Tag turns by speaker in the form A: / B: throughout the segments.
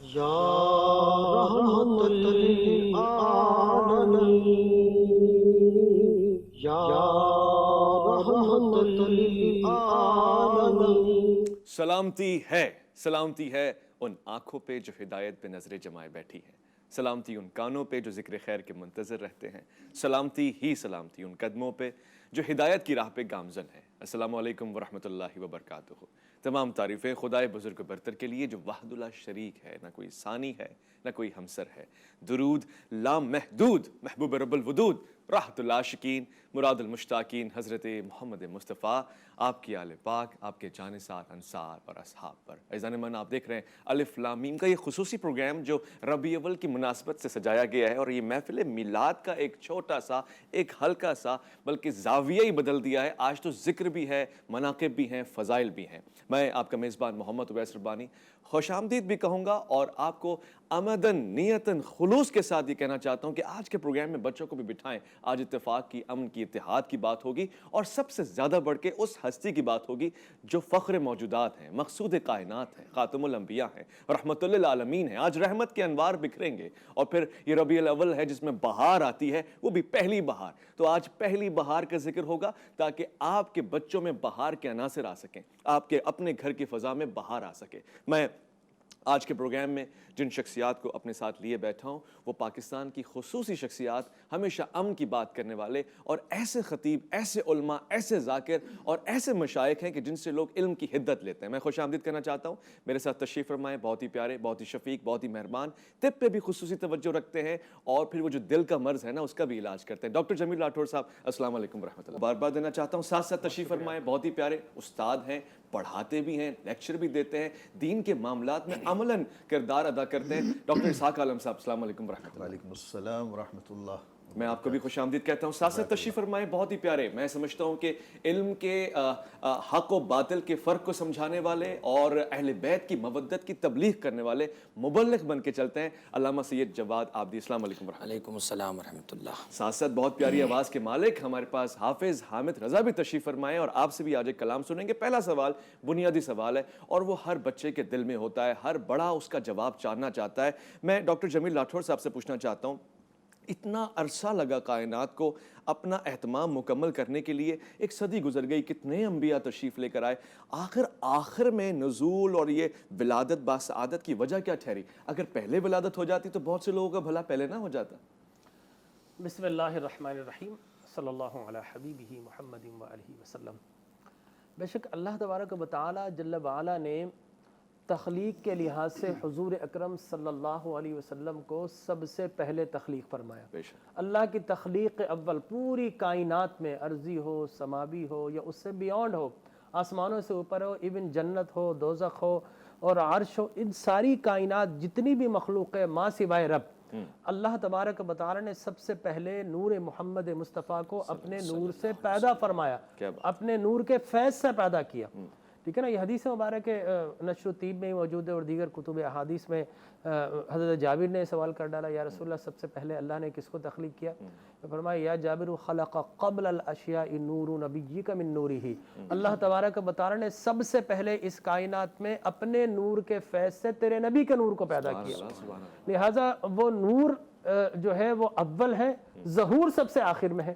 A: یا رحمت للعالمین، یا رحمت للعالمین۔
B: سلامتی ہے ان آنکھوں پہ جو ہدایت پہ نظریں جمائے بیٹھی ہیں، سلامتی ان کانوں پہ جو ذکر خیر کے منتظر رہتے ہیں، سلامتی ان قدموں پہ جو ہدایت کی راہ پہ گامزن ہیں۔ السلام علیکم ورحمۃ اللہ وبرکاتہ۔ تمام تعریفیں خدائے بزرگ برتر کے لیے جو وحدہ لا شریک ہے، نہ کوئی ثانی ہے نہ کوئی ہمسر ہے۔ درود لامحدود محبوب رب الودود، راحت العاشقین، مراد المشتاقین حضرت محمد مصطفیٰ، آپ کی آل پاک، آپ کے جانثار انصار اور اصحاب پر۔ عزیزان من، آپ دیکھ رہے ہیں الف لام میم کا یہ خصوصی پروگرام جو ربیع الاول کی مناسبت سے سجایا گیا ہے، اور یہ محفل میلاد کا ایک چھوٹا سا، ایک ہلکا سا، بلکہ زاویہ ہی بدل دیا ہے۔ آج تو ذکر بھی ہے، مناقب بھی ہیں، فضائل بھی ہیں۔ میں آپ کا میزبان محمد اویس ربانی خوش آمدید بھی کہوں گا، اور آپ کو عمدن نیتن خلوص کے ساتھ یہ کہنا چاہتا ہوں کہ آج کے پروگرام میں بچوں کو بھی بٹھائیں۔ آج اتفاق کی، امن کی، اتحاد کی بات ہوگی، اور سب سے زیادہ بڑھ کے اس ہستی کی بات ہوگی جو فخر موجودات ہیں، مقصود کائنات ہیں، خاتم الانبیاء ہیں، رحمت للعالمین ہیں۔ آج رحمت کے انوار بکھریں گے، اور پھر یہ ربیع الاول ہے جس میں بہار آتی ہے، وہ بھی پہلی بہار۔ تو آج پہلی بہار کا ذکر ہوگا تاکہ آپ کے بچوں میں بہار کے عناصر آ سکیں، آپ کے اپنے گھر کی فضا میں بہار آ سکے۔ میں آج کے پروگرام میں جن شخصیات کو اپنے ساتھ لیے بیٹھا ہوں، وہ پاکستان کی خصوصی شخصیات، ہمیشہ امن کی بات کرنے والے، اور ایسے خطیب، ایسے علماء، ایسے ذاکر اور ایسے مشائخ ہیں کہ جن سے لوگ علم کی حدت لیتے ہیں۔ میں خوش آمدید کرنا چاہتا ہوں، میرے ساتھ تشریف فرمائیں، بہت ہی پیارے، بہت ہی شفیق، بہت ہی مہربان، طب پہ بھی خصوصی توجہ رکھتے ہیں، اور پھر وہ جو دل کا مرض ہے نا، اس کا بھی علاج کرتے ہیں۔ ڈاکٹر جمیل راٹھور صاحب، السلام علیکم ورحمۃ اللہ۔ بار بار دینا چاہتا ہوں، ساتھ ساتھ تشریف فرمائیں، بہت ہی پیارے استاد ہیں، پڑھاتے بھی ہیں، لیکچر بھی دیتے ہیں، دین کے معاملات میں عملاً کردار ادا کرتے ہیں۔ ڈاکٹر اسحاق عالم صاحب، السلام علیکم ورحمۃ اللہ۔
C: وعلیکم السلام ورحمۃ اللہ۔
B: میں آپ کو بھی خوش آمدید کہتا ہوں، ساتھ ساتھ تشریف فرمائیں، بہت ہی پیارے، میں سمجھتا ہوں کہ علم کے حق و باطل کے فرق کو سمجھانے والے اور اہل بیت کی مودت کی تبلیغ کرنے والے مبلغ بن کے چلتے ہیں، علامہ سید جواد آبدی، السلام علیکم ورحمۃ اللہ۔
D: وعلیکم السلام ورحمۃ اللہ۔
B: ساتھ ساتھ بہت پیاری آواز کے مالک ہمارے پاس حافظ حامد رضا بھی تشریف فرمائے، اور آپ سے بھی آج ایک کلام سنیں گے۔ پہلا سوال بنیادی سوال ہے، اور وہ ہر بچے کے دل میں ہوتا ہے، ہر بڑا اس کا جواب جاننا چاہتا ہے۔ میں ڈاکٹر جمیل راٹھور صاحب سے پوچھنا چاہتا ہوں، اتنا عرصہ لگا کائنات کو اپنا اہتمام مکمل کرنے کے لیے، ایک صدی گزر گئی، کتنے انبیاء تشریف لے کر آئے، آخر میں نزول اور یہ ولادت باسعادت کی وجہ کیا ٹھہری؟ اگر پہلے ولادت ہو جاتی تو بہت سے لوگوں کا بھلا پہلے نہ ہو جاتا۔
A: بسم اللہ الرحمن الرحیم، صلی اللہ علی حبیبہ محمد وآلہ وسلم۔ بے شک اللہ تبارک و تعالی جل وعلا نے تخلیق کے لحاظ سے حضور اکرم صلی اللہ علیہ وسلم کو سب سے پہلے تخلیق فرمایا۔ اللہ کی تخلیق اول پوری کائنات میں، ارضی ہو، سماوی ہو، یا اس سے بیونڈ ہو، آسمانوں سے اوپر ہو، ایون جنت ہو، دوزخ ہو اور عرش ہو، ان ساری کائنات جتنی بھی مخلوق ہے ماں سوائے رب، اللہ تبارک و تعالی نے سب سے پہلے نور محمد مصطفیٰ کو اپنے نور سے پیدا فرمایا، اپنے نور کے فیض سے پیدا کیا۔ ٹھیک ہے نا، یہ حدیث مبارک نشر الطیب میں موجود ہے، اور دیگر کتب احادیث میں حضرت جابر نے سوال کر ڈالا، یا رسول اللہ سب سے پہلے اللہ نے کس کو تخلیق کیا؟ فرمایا، یا جابر خلق قبل الاشیاء نور نبیک من نورہ۔ اللہ تبارک و تعالی نے سب سے پہلے اس کائنات میں اپنے نور کے فیض سے تیرے نبی کے نور کو پیدا کیا، لہٰذا وہ نور جو ہے وہ اول ہے، ظہور سب سے آخر میں ہے۔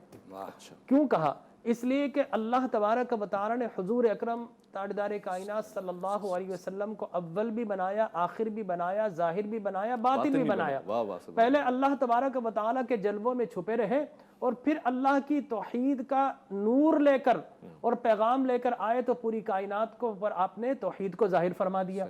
A: کیوں کہا؟ اس لیے کہ اللہ تبارک و تعالی نے حضور اکرم تاجدار کائنات صلی اللہ علیہ وسلم کو اول بھی بنایا، آخر بھی بنایا، ظاہر بھی بنایا، باطن بھی بنایا۔ پہلے اللہ تبارک و تعالی کے جلووں میں چھپے رہے، اور پھر اللہ کی توحید کا نور لے کر اور پیغام لے کر آئے، تو پوری کائنات کو پر آپ نے توحید کو ظاہر فرما دیا۔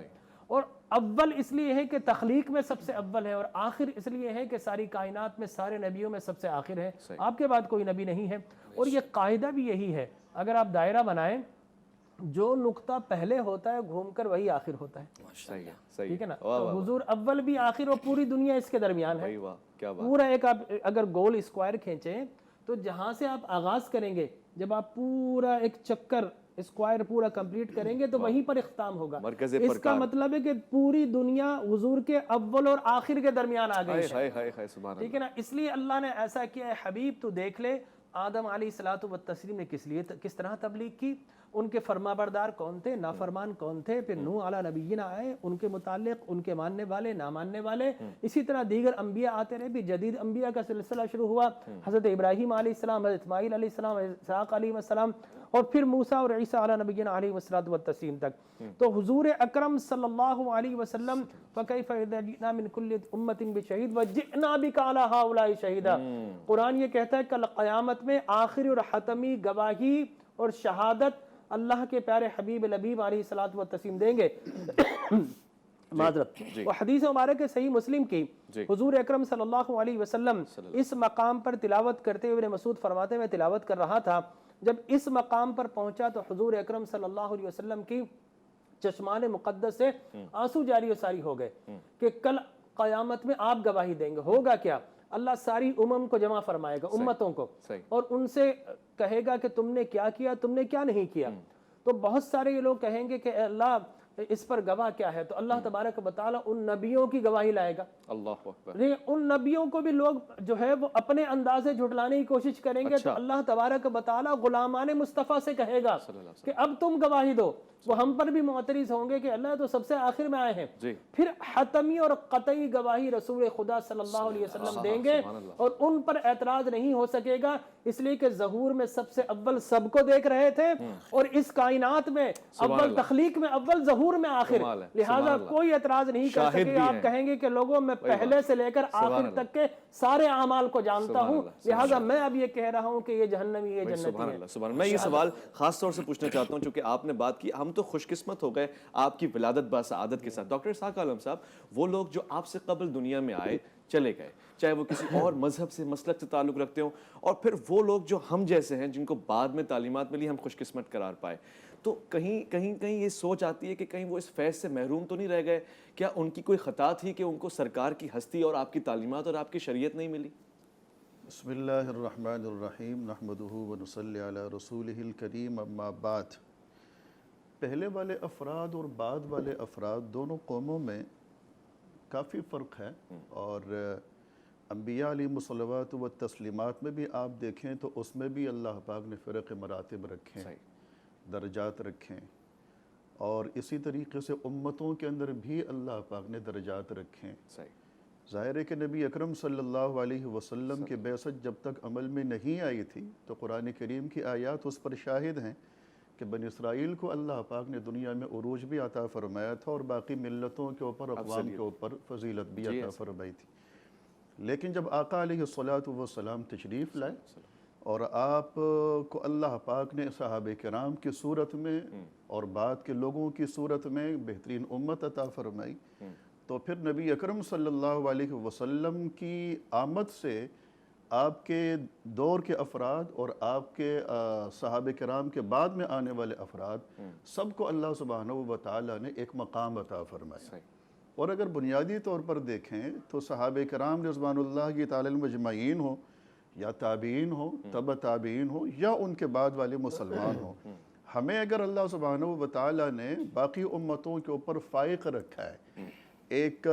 A: اور اول اس لیے ہے کہ تخلیق میں سب سے اول ہے، اور آخر اس لیے ہے کہ ساری کائنات میں سارے نبیوں میں سب سے آخر ہے، آپ کے بعد کوئی نبی نہیں ہے۔ اور یہ قاعدہ بھی یہی ہے، اگر آپ دائرہ بنائیں، جو نقطہ پہلے ہوتا ہے گھوم کر وہی آخر ہوتا ہے۔ ٹھیک ہے نا، تو حضور اول بھی آخر، اور پوری دنیا اس کے درمیان ہے۔ پورا ایک آپ اگر گول اسکوائر کھینچیں، تو جہاں سے آپ آغاز کریں گے، جب آپ پورا ایک چکر اسکوائر پورا کمپلیٹ کریں گے تو وہیں پر اختتام ہوگا۔ اس کا مطلب ہے کہ پوری دنیا حضور کے اول اور آخر کے درمیان آ گئی ہے۔ ٹھیک ہے نا، اس لیے اللہ نے ایسا کیا ہے، حبیب تو دیکھ لے آدم علیہ الصلوۃ والتسلیم نے کس طرح تبلیغ کی، ان کے فرما بردار کون تھے، نافرمان کون تھے، پھر نوح علیہ نبینا آئے، ان کے متعلق ان کے ماننے والے نہ ماننے والے، اسی طرح دیگر انبیاء آتے رہے، بھی جدید انبیاء کا سلسلہ شروع ہوا، حضرت ابراہیم علیہ السلام، حضرت اسماعیل علیہ السلام، حضرت اسحاق علیہ السلام، اور پھر موسیٰ اور عیسیٰ علیہ نبینا علیہ الصلوۃ والتسلیم تک۔ تو حضور اکرم صلی اللہ علیہ وسلم فَكَيْفَ إِذَا جِئْنَا مِنْ كُلِّ أُمَّةٍ بِشَهِيدٍ وَجِئْنَا بِكَ عَلَىٰ هَٰؤُلَاءِ شَهِيدًا۔ قرآن یہ کہتا ہے کل قیامت میں آخری اور حتمی گواہی اور شہادت اللہ کے پیارے حبیب لبیب علیہ الصلوۃ والتسلیم دیں گے۔ معذرت، وہ حدیث مبارک صحیح مسلم کی، حضور اکرم صلی اللہ علیہ وسلم اس مقام پر تلاوت کرتے ہوئے، ابن مسعود فرماتے ہیں میں تلاوت کر رہا تھا، جب اس مقام پر پہنچا تو حضور اکرم صلی اللہ علیہ وسلم کی چشمان مقدس سے آنسو جاری و ساری ہو گئے کہ کل قیامت میں آپ گواہی دیں گے۔ ہوگا کیا؟ اللہ ساری امم کو جمع فرمائے گا، امتوں کو، اور ان سے کہے گا کہ تم نے کیا کیا، تم نے کیا نہیں کیا۔ تو بہت سارے یہ لوگ کہیں گے کہ اللہ اس پر گواہ کیا ہے، تو اللہ تبارک و تعالیٰ ان نبیوں کی گواہی لائے گا۔
B: اللہ اکبر۔
A: ان نبیوں کو بھی لوگ جو ہے وہ اپنے انداز سے جھٹلانے کی کوشش کریں گے، تو اللہ تبارک و تعالیٰ غلامان مصطفیٰ سے کہے گا کہ اب تم گواہی دو۔ وہ ہم پر بھی معترض ہوں گے کہ اللہ تو سب سے آخر میں آئے ہیں، پھر حتمی اور قطعی گواہی رسول خدا صلی اللہ علیہ وسلم دیں گے، اور ان پر اعتراض نہیں ہو سکے گا، اس لیے کہ ظہور میں سب سے اول سب کو دیکھ رہے تھے، اور اس کائنات میں اول تخلیق میں اول، ظہور میں آخر، لہٰذا کوئی اعتراض نہیں کر سکے۔ آپ کہیں گے کہ لوگوں میں پہلے سے لے کر آخر تک کے سارے اعمال کو جانتا ہوں، لہٰذا میں اب یہ کہہ رہا ہوں کہ یہ جہنمی ہے، جنتی ہے۔
B: سبحان اللہ۔ میں یہ سوال خاص طور سے پوچھنا چاہتا ہوں چونکہ آپ نے بات کی، ہم تو خوش قسمت ہو گئے آپ کی ولادت با سعادت کے ساتھ۔ ڈاکٹر اسحاق عالم صاحب، وہ لوگ جو آپ سے قبل دنیا میں آئے چلے گئے، چاہے وہ کسی اور مذہب سے مسلک سے تعلق رکھتے ہوں، اور پھر وہ لوگ جو ہم جیسے ہیں جن کو بعد میں تعلیمات ملی، ہم خوش قسمت قرار پائے، تو کہیں یہ سوچ آتی ہے کہ کہیں وہ اس فیض سے محروم تو نہیں رہ گئے؟ کیا ان کی کوئی خطا تھی کہ ان کو سرکار کی ہستی اور آپ کی تعلیمات اور آپ کی شریعت نہیں ملی؟
C: بسم اللہ الرحمن الرحیم، نحمدہ ونصلی علی رسولہ الکریم، اما بعد۔ پہلے والے افراد اور بعد والے افراد دونوں قوموں میں کافی فرق ہے، اور انبیاء علیہم الصلوات و تسلیمات میں بھی آپ دیکھیں تو اس میں بھی اللہ پاک نے فرق مراتب رکھیں، درجات رکھیں، اور اسی طریقے سے امتوں کے اندر بھی اللہ پاک نے درجات رکھیں۔ ظاہر ہے کہ نبی اکرم صلی اللہ علیہ وسلم کی بعثت جب تک عمل میں نہیں آئی تھی تو قرآن کریم کی آیات اس پر شاہد ہیں کہ بنی اسرائیل کو اللہ پاک نے دنیا میں عروج بھی عطا فرمایا تھا، اور باقی ملتوں کے اوپر، اقوام کے اوپر فضیلت بھی عطا فرمائی تھی۔ لیکن جب آقا علیہ الصلوۃ والسلام تشریف لائے اور آپ کو اللہ پاک نے صحابہ کرام کی صورت میں اور بعد کے لوگوں کی صورت میں بہترین امت عطا فرمائی، تو پھر نبی اکرم صلی اللہ علیہ وسلم کی آمد سے آپ کے دور کے افراد اور آپ کے صحابہ کرام کے بعد میں آنے والے افراد سب کو اللہ سبحانہ و تعالیٰ نے ایک مقام عطا فرمایا۔ اور اگر بنیادی طور پر دیکھیں تو صحابہ کرام رضوان اللہ کی تعالی مجمعین ہوں یا تابعین ہوں، تبع تابعین ہوں، یا ان کے بعد والے مسلمان ہوں، ہمیں اگر اللہ سبحانہ و تعالیٰ نے باقی امتوں کے اوپر فائق رکھا ہے، ایک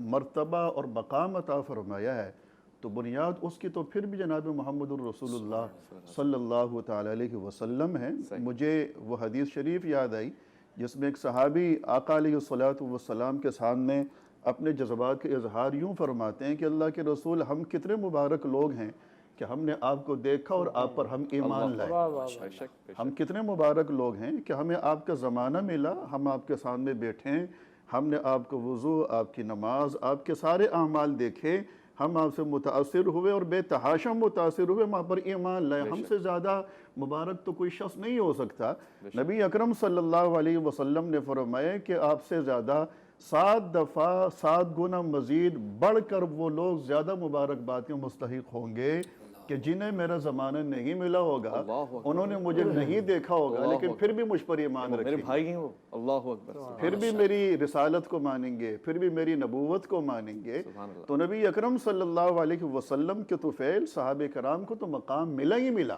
C: مرتبہ اور مقام عطا فرمایا ہے، تو بنیاد اس کی تو پھر بھی جناب محمد الرسول اللہ صلی اللہ تعالی علیہ وسلم ہے۔ مجھے وہ حدیث شریف یاد آئی جس میں ایک صحابی آقا علیہ الصلوۃ والسلام کے سامنے اپنے جذبات کے اظہار یوں فرماتے ہیں کہ اللہ کے رسول، ہم کتنے مبارک لوگ ہیں کہ ہم نے آپ کو دیکھا اور آپ پر ہم ایمان لائے۔ ہم کتنے مبارک لوگ ہیں کہ ہمیں آپ کا زمانہ ملا، ہم آپ کے سامنے بیٹھے، ہم نے آپ کا وضو، آپ کی نماز، آپ کے سارے اعمال دیکھے، ہم آپ سے متاثر ہوئے اور بے تحاشا متاثر ہوئے، ہم آپ پر ایمان لائے۔ ہم سے زیادہ مبارک تو کوئی شخص نہیں ہو سکتا۔ نبی اکرم صلی اللہ علیہ وسلم نے فرمایا کہ آپ سے زیادہ 7 دفعہ 7 گنا مزید بڑھ کر وہ لوگ زیادہ مبارکباد کے مستحق ہوں گے کہ جنہیں میرا زمانہ نہیں ملا ہوگا، انہوں نے مجھے نہیں دیکھا ہوگا، لیکن پھر بھی مجھ پر ایمان رکھیں،
B: میرے بھائی ہیں وہ، اللہ اکبر،
C: پھر بھی میری رسالت کو مانیں گے، پھر بھی میری نبوت کو مانیں گے۔ تو نبی اکرم صلی اللہ علیہ وسلم کے طفیل صحابہ کرام کو تو مقام ملا ہی ملا۔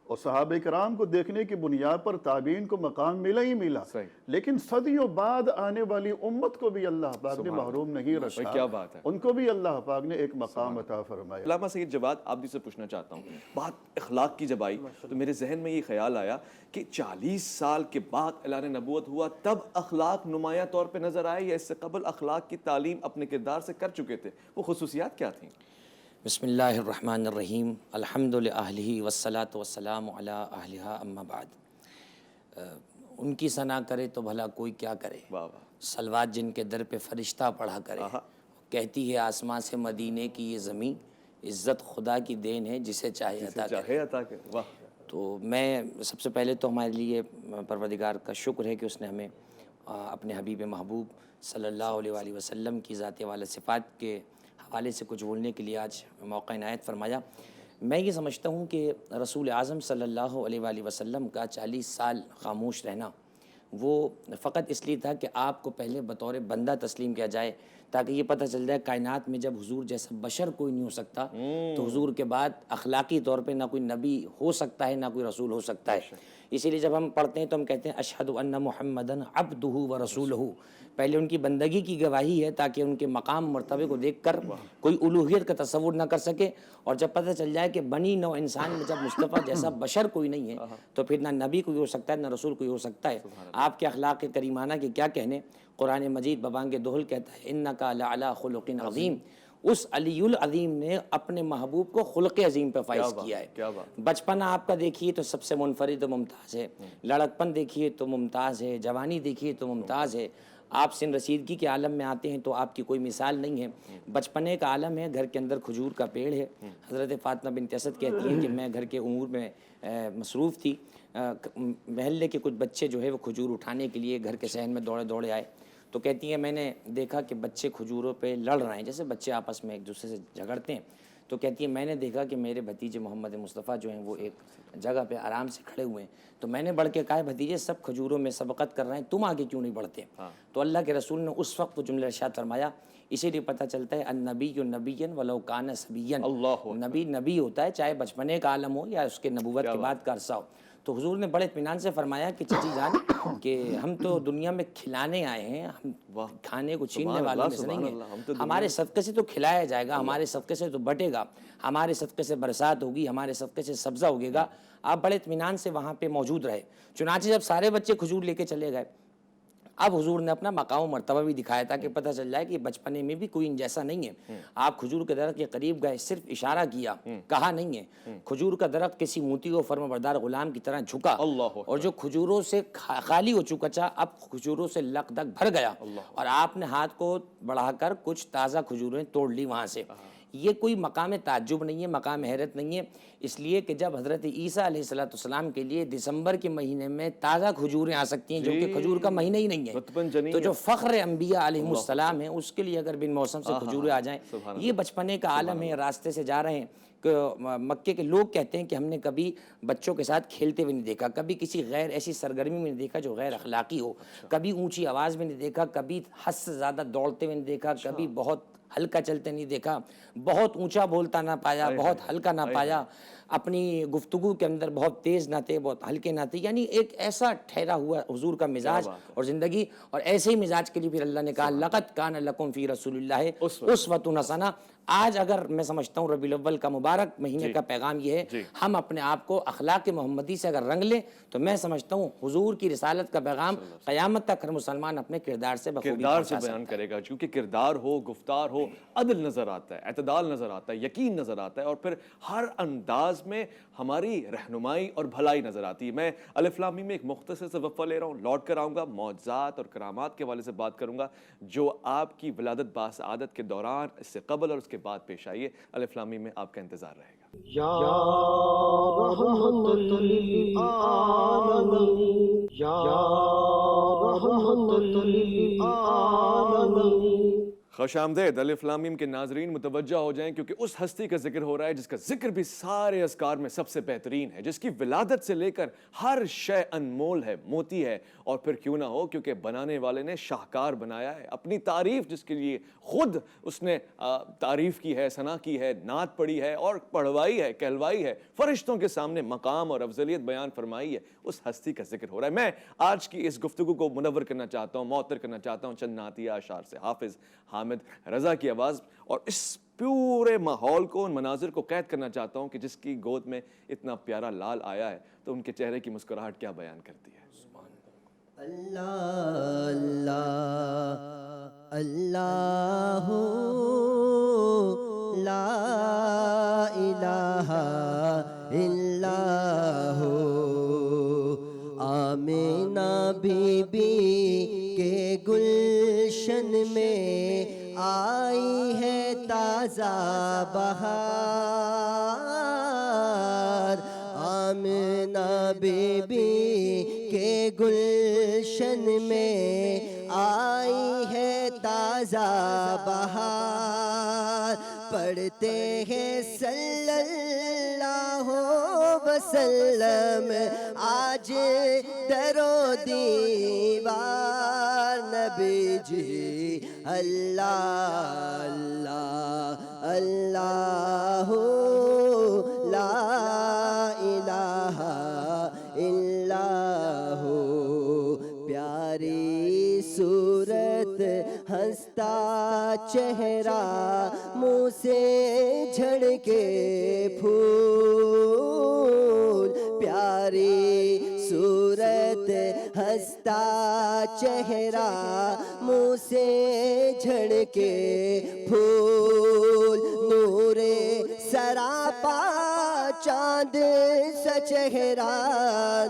C: اور صحابہ کرام کو دیکھنے کی بنیاد پر تابعین کو مقام ملا ہی ملا،
B: صحیح۔
C: لیکن صدیوں بعد آنے والی امت کو بھی اللہ پاک نے محروم نہیں رکھا،
B: کیا بات ہے،
C: ان کو بھی اللہ پاک نے ایک مقام عطا فرمایا۔
B: علامہ سید جواد، آپ بھی سے پوچھنا چاہتا ہوں، بات اخلاق کی جب آئی تو میرے ذہن میں یہ خیال آیا کہ 40 سال کے بعد اعلان نبوت ہوا تب اخلاق نمایاں طور پہ نظر آئے، یا اس سے قبل اخلاق کی تعلیم اپنے کردار سے کر چکے تھے؟ وہ خصوصیات کیا تھیں؟
D: بسم اللہ الرحمن الرحیم، الحمد للہ والصلاة والسلام علی اہلہا اما بعد۔ ان کی ثنا کرے تو بھلا کوئی کیا کرے،
B: واہ واہ،
D: صلوات جن کے در پہ فرشتہ پڑھا کرے، کہتی ہے آسمان سے مدینے کی یہ زمین، عزت خدا کی دین ہے جسے چاہے عطا کرے۔
B: چاہے عطا کرے، واہ۔
D: تو میں سب سے پہلے تو ہمارے لیے پروردگار کا شکر ہے کہ اس نے ہمیں اپنے حبیب محبوب صلی اللہ علیہ وآلہ وسلم کی ذات والا صفات کے حوالے سے کچھ بولنے کے لیے آج موقع عنایت فرمایا۔ میں یہ سمجھتا ہوں کہ رسول اعظم صلی اللہ علیہ وآلہ وسلم کا 40 سال خاموش رہنا وہ فقط اس لیے تھا کہ آپ کو پہلے بطور بندہ تسلیم کیا جائے، تاکہ یہ پتہ چل جائے کائنات میں جب حضور جیسا بشر کوئی نہیں ہو سکتا تو حضور کے بعد اخلاقی طور پہ نہ کوئی نبی ہو سکتا ہے نہ کوئی رسول ہو سکتا ہے۔ اسی لیے جب ہم پڑھتے ہیں تو ہم کہتے ہیں اشہد ان محمدًا عبدہ ورسولہ، پہلے ان کی بندگی کی گواہی ہے تاکہ ان کے مقام مرتبے کو دیکھ کر کوئی الوہیت کا تصور نہ کر سکے، اور جب پتہ چل جائے کہ بنی نوع انسان میں جب مصطفیٰ جیسا بشر کوئی نہیں ہے تو پھر نہ نبی کوئی ہو سکتا ہے نہ رسول کوئی ہو سکتا ہے۔ آپ کے اخلاق کریمانہ کے کیا کہنے، قرآن مجید ببانگ دوہل کہتا ہے انک لعلی خلق عظیم، اس علی العظیم نے اپنے محبوب کو خلق عظیم پہ فائز کیا ہے۔ بچپن آپ کا دیکھیے تو سب سے منفرد و ممتاز ہے، لڑکپن دیکھیے تو ممتاز ہے، جوانی دیکھیے تو ممتاز ہے، آپ سن رسیدگی کے عالم میں آتے ہیں تو آپ کی کوئی مثال نہیں ہے۔ بچپنے کا عالم ہے، گھر کے اندر کھجور کا پیڑ ہے۔ حضرت فاطمہ بنت اسد کہتی ہیں کہ میں گھر کے امور میں مصروف تھی، محلے کے کچھ بچے جو ہے وہ کھجور اٹھانے کے لیے گھر کے صحن میں دوڑے دوڑے آئے، تو کہتی ہیں میں نے دیکھا کہ بچے کھجوروں پہ لڑ رہے ہیں، جیسے بچے آپس میں ایک دوسرے سے جھگڑتے ہیں، تو کہتی ہیں میں نے دیکھا کہ میرے بھتیجے محمد مصطفیٰ جو ہیں وہ ایک جگہ پہ آرام سے کھڑے ہوئے ہیں، تو میں نے بڑھ کے کہا بھتیجے سب کھجوروں میں سبقت کر رہے ہیں، تم آگے کیوں نہیں بڑھتے؟ تو اللہ کے رسول نے اس وقت وہ جملہ ارشاد فرمایا، اسی لیے پتہ چلتا ہے النبی نبی ولو کان صبیا، نبی نبی ہوتا ہے چاہے بچپنے کا عالم ہو یا اس کے نبوت کے بعد کا عرصہ ہو۔ تو حضور نے بڑے اطمینان سے فرمایا کہ چچی جان کہ ہم تو دنیا میں کھلانے آئے ہیں، ہم کھانے کو چھیننے والوں میں سے نہیں ہیں، ہمارے صدقے سے تو کھلایا جائے گا، ہمارے صدقے سے تو بٹے گا، ہمارے صدقے سے برسات ہوگی، ہمارے صدقے سے سبزہ اگے گا۔ آپ بڑے اطمینان سے وہاں پہ موجود رہے۔ چنانچہ جب سارے بچے کھجور لے کے چلے گئے، اب حضور نے اپنا مقام و مرتبہ بھی دکھایا تھا کہ پتہ چل جائے کہ بچپنے میں بھی کوئی ان جیسا نہیں ہے۔ آپ کھجور کے درخت کے قریب گئے، صرف اشارہ کیا، کہا نہیں ہے۔ کھجور کا درخت کسی موتی و فرمانبردار غلام کی طرح جھکا، اور جو کھجوروں سے خالی ہو چکا تھا اب کھجوروں سے لک دک بھر گیا، اور آپ نے ہاتھ کو بڑھا کر کچھ تازہ کھجوریں توڑ لی وہاں سے۔ یہ کوئی مقام تعجب نہیں ہے، مقام حیرت نہیں ہے، اس لیے کہ جب حضرت عیسیٰ علیہ السلام کے لیے دسمبر کے مہینے میں تازہ کھجوریں آ سکتی ہیں جو کہ کھجور کا مہینہ ہی نہیں ہے، تو جو فخر انبیاء علیہ السلام ہے اس کے لیے اگر بن موسم سے کھجوریں آ جائیں، یہ بچپنے کا عالم ہے۔ راستے سے جا رہے ہیں کہ مکے کے لوگ کہتے ہیں کہ ہم نے کبھی بچوں کے ساتھ کھیلتے ہوئے نہیں دیکھا، کبھی کسی غیر ایسی سرگرمی میں نہیں دیکھا جو غیر اخلاقی ہو، کبھی اونچی آواز میں نہیں دیکھا، کبھی حد سے زیادہ دوڑتے ہوئے نہیں دیکھا، کبھی بہت ہلکا چلتے نہیں دیکھا، بہت اونچا بولتا نہ پایا، بہت ہلکا نہ پایا، اپنی گفتگو کے اندر بہت تیز نہ تھے بہت ہلکے نہ تھے، یعنی ایک ایسا ٹھہرا ہوا حضور کا مزاج اور زندگی، اور ایسے ہی مزاج کے لیے پھر اللہ نے کہا لقد کان لکم فی رسول اللہ اسوۃ حسنہ۔ آج اگر میں سمجھتا ہوں ربیع الاول کا مبارک مہینے کا پیغام یہ ہے، ہم اپنے آپ کو اخلاق محمدی سے اگر رنگ لیں تو میں سمجھتا ہوں حضور کی رسالت کا پیغام قیامت تک ہر مسلمان اپنے کردار سے
B: کردار سے بیان کرے گا، کیونکہ کردار ہو، گفتار ہو، عدل نظر آتا ہے، اعتدال نظر آتا ہے، یقین نظر آتا ہے، اور پھر ہر انداز میں ہماری رہنمائی اور بھلائی نظر آتی ہے۔ میں الف لام میم میں ایک مختصر سے وقفہ لے رہا ہوں، لوٹ کر آؤں گا، معجزات اور کرامات کے حوالے سے بات کروں گا جو آپ کی ولادت باسعادت کے دوران، اس سے قبل اور اس کے بعد پیش آئی ہے۔ الف لام میم میں آپ کا انتظار رہے گا۔
E: یا رحمت للعالمین، یا رحمت للعالمین،
B: خوش آمدید الف لام میم کے ناظرین، متوجہ ہو جائیں کیونکہ اس ہستی کا ذکر ہو رہا ہے جس کا ذکر بھی سارے اذکار میں سب سے بہترین ہے، جس کی ولادت سے لے کر ہر شے انمول ہے، موتی ہے، اور پھر کیوں نہ ہو کیونکہ بنانے والے نے شاہکار بنایا ہے، اپنی تعریف جس کے لیے خود اس نے تعریف کی ہے، ثنا کی ہے، نعت پڑھی ہے اور پڑھوائی ہے، کہلوائی ہے، فرشتوں کے سامنے مقام اور افضلیت بیان فرمائی ہے، اس ہستی کا ذکر ہو رہا ہے۔ میں آج کی اس گفتگو کو منور کرنا چاہتا ہوں، معطر کرنا چاہتا ہوں چند نعتیہ اشعار سے، حافظ حامد رضا کی آواز، اور اس پورے ماحول کو، ان مناظر کو قید کرنا چاہتا ہوں کہ جس کی گود میں اتنا پیارا لال آیا ہے تو ان کے چہرے کی مسکراہٹ کیا بیان کرتی ہے۔
E: اللہ اللہ اللہ لا الہ الا ہو، آمینہ بی بی کے گلشن میں آئی ہے تازہ بہار، آمینہ بی بی کے گلشن میں آئی ہے تازہ بہار، پڑھتے ہیں صلی اللہ وسلم آج در و دیوار، نبی جی اللہ اللہ اللہ لا الہ الا ہو، پیاری صورت ہنستا چہرہ منہ سے جھڑ کے پھول، پیاری صورت ہنستا چہرہ منہ سے جھڑ کے پھول، نور سراپا چاند سا چہرہ،